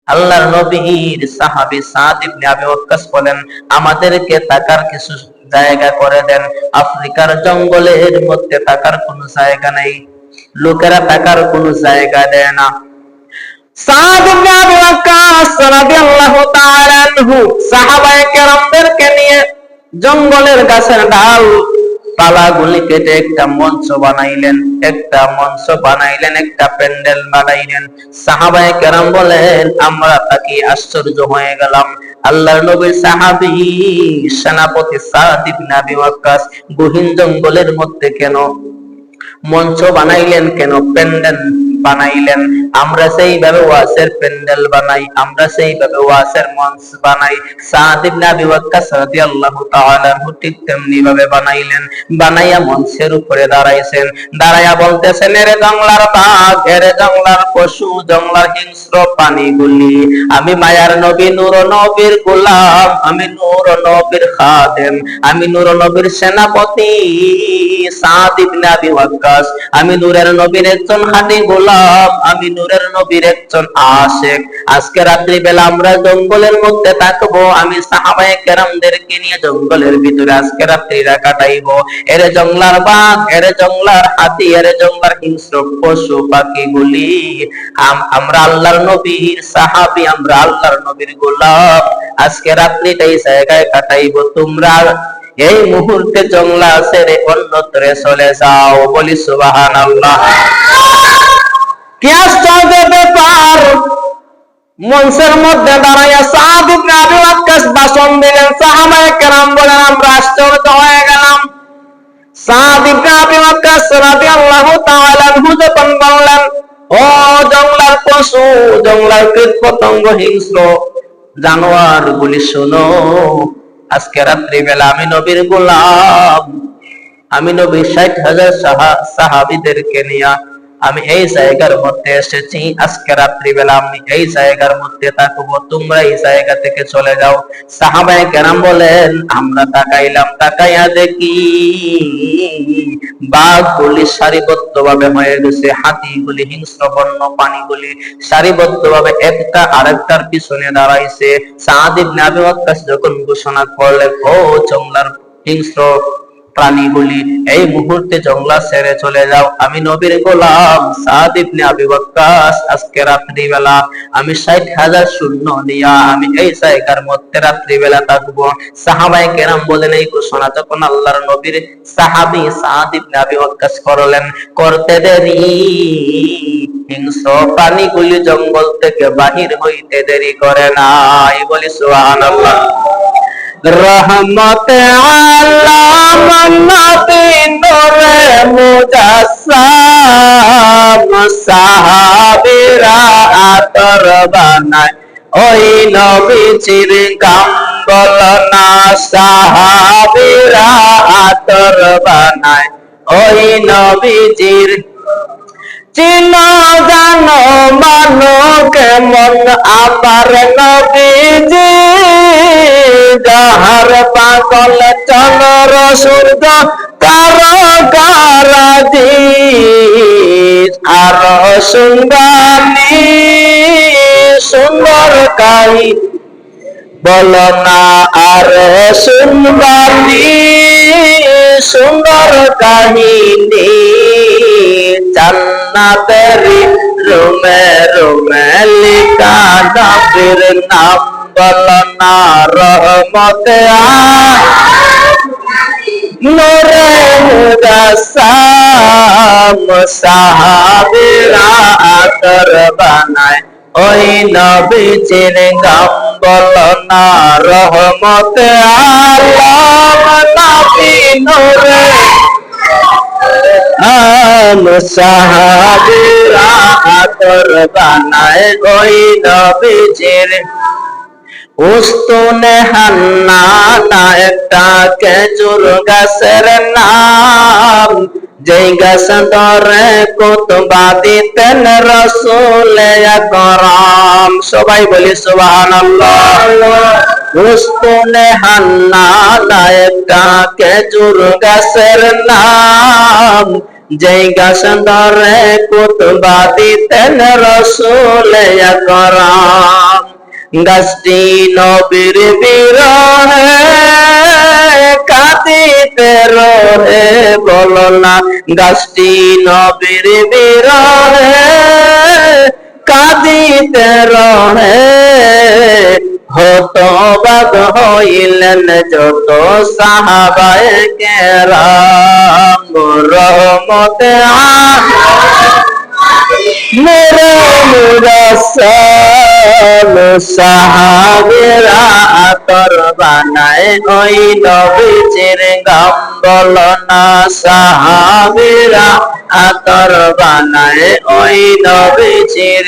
আল্লাহর নবীর সাহাবী সাদ ইবনে আবি ওয়াক্কাস বলেন, আমাদেরকে থাকার কিছু জায়গা করে দেন। আফ্রিকার জঙ্গলের মধ্যে থাকার কোনো জায়গা নেই, লোকেরা থাকার কোনো জায়গা দেয় না। সাদ ইবনে আবি ওয়াক্কাস রাদিয়াল্লাহু তাআলা আনহু সাহাবায়ে কেরামদেরকে নিয়ে জঙ্গলের গাছের ডাল পালাগুলি কেটে একটা মঞ্চ বানাইলেন, একটা প্যান্ডেল বানাইলেন। সাহাবায়ে কেরাম বলেন, আমরা তাকে আশ্চর্য হয়ে গেলাম। আল্লাহর নবীর সাহাবী সেনাপতি সাদ ইবনে আবি ওয়াক্কাস গহীন জঙ্গলের মধ্যে কেন মঞ্চ বানাইলেন, কেন প্যান্ডেল বানাইলেন? আমরা সেইভাবে ওয়াজের প্যান্ডেল বানাই, আমরা সেইভাবে ওয়াজের মঞ্চ বানাই। সাদ ইবনে আবি ওয়াক্কাস রাদিয়াল্লাহু তাআলা ঠিক তেমনি ভাবে বানাইলেন। বানাইয়া মঞ্চের উপরে দাঁড়াইছেন, দাঁড়াইয়া বলতেছেন, এরে জংলার বাঘ, এরে জংলার পশু, জংলার হিংস্র প্রাণীগুলি, আমি মায়ার নবী নূর নবীর গোলাম, আমি নূর নবীর খাদেম, আমি নূর নবীর সেনাপতি সাদ ইবনে আবি ওয়াক্কাস, আমি নূরের নবীর একজন খাঁটি গোলাম, আমি নূরের নবীর একজন আশিক। আজকে রাত্রি বেলা আমরা জঙ্গলের মধ্যে থাকবো, আমি সাহাবায়ে কেরামদেরকে নিয়ে জঙ্গলের ভিতরে আজকে রাত্রিটা কাটাইবো। এরে জঙ্গলার বাঘ, এরে জঙ্গলার হাতি, এরে জঙ্গলার হিংস্র পশু পাখিগুলি, আমরা আল্লাহর নবীর সাহাবী, আমরা আল্লাহর নবীর গোলাম, আজকে রাত্রিটা এই জায়গায় কাটাইবো। তোমরা এই মুহূর্তে জংলা ছেড়ে অন্যত্রে চলে যাও। বলি সুবহানাল্লাহ। কি আশ্চর্য ব্যাপার! মঞ্চের মধ্যে দাঁড়াইয়া সাদ ইবনে আবি ওয়াক্কাস ভাষণ দিলেন। সাহাবায়ে কেরাম বলেন, আমরা আশ্চর্য হয়ে গেলাম। সাদ ইবনে আবি ওয়াক্কাস রাদিয়াল্লাহু তাআলা আনহু যখন বললেন, ও জংলার পশু, জংলার কীটপতঙ্গ, হিংস্র জানোয়ার গুলি শোনো, আজকে রাত্রি বেলা আমি নবীর গোলাম, আমি নবীর ৬০,০০০ সাহাবীদেরকে নিয়ে আমি এই জায়গার মধ্যে এসেছি। আজকে রাত্রি বেলা আমি এই জায়গার মধ্যে থাকবো, তোমরা এই জায়গা থেকে চলে যাও। সাহাবায়ে কেরাম বলেন, আমরা তাকাইলাম, তাকাইয়া দেখি বাঘগুলি সারিবদ্ধ ভাবে হয়ে গেছে, হাতিগুলি, হিংস্র বন্য প্রাণীগুলি সারিবদ্ধ ভাবে একটা আরেকটার পিছনে দাঁড়াইছে। সাদ ইবনে আবি ওয়াক্কাস যখন ঘোষণা করলেন, ও জংলার হিংস্র প্রাণীগুলি, এই মুহূর্তে জংলা ছেড়ে চলে যাও, আমি নবীর গোলাম সাদ ইবনে আবি ওয়াক্কাস, আজকে রাত্রি বেলা আমি ৬০,০০০ সৈন্য নিয়া আমি এই জায়গার মধ্যে রাত্রি বেলা থাকবো। সাহাবায়ে কেরাম বলেন, এই ঘোষণা যখন আল্লাহর নবীর সাহাবী সাদ ইবনে আবি ওয়াক্কাস করলেন, করতে দেরি, হিংস্র প্রাণীগুলি জঙ্গল থেকে বাহির হইতে দেরি করে নাই। বলি সুবহানাল্লাহ। রহমতে আলাম নবী নূরে মুজাসসাম, সাহাবীরা আতর বানায় ওই নবীজির গাম, বলনা সাহাবীরা আতর বানায় ওই নবীজির। চিনো জানো মানো কেমন আমার নবীজি, যাহার পাগল চন্দ্র সূর্য তারকারাজি, আর সুন্দরী সুন্দর কাহি, বলো না আর সুন্দরী সুন্দর কাহিনী, জান্নাতের রুমে রুমে লিখা নবীর নাম, বলো না রহমতে নূরে মুজাসসাম, সাহাবীরা আতর বানায় ওই নবীজির গাম, বলো না রহমতে আলাম নবী নূরে, সাহাবীরা আতর বানায় ওই নবীজির। উস্তুনে হান্নানা একটা খেজুর গাছের নাম, যেই গাছ ধরে কুতবা দিতেন রাসূল আকরাম। সবাই বলি সুবহানাল্লাহ। উস্তুনে হান্নানা একটা খেজুর গাছের নাম, যেই গাছ ধরে কুতবা দিতেন রাসূল আকরাম। গাছটি নবীর বিরহে কাঁদিতে রহে, বলো না গাছটি নবীর বিরহে কাঁদিতে রহে। হতবাক হইলেন যত সাহাবায়ে কেরাম, রহমতে মেরে মুরসাল সাহাবেরা আতর বানায় ওই নবীজির গাম, বলো না সাহাবেরা আতর বানায় ওই নবীজির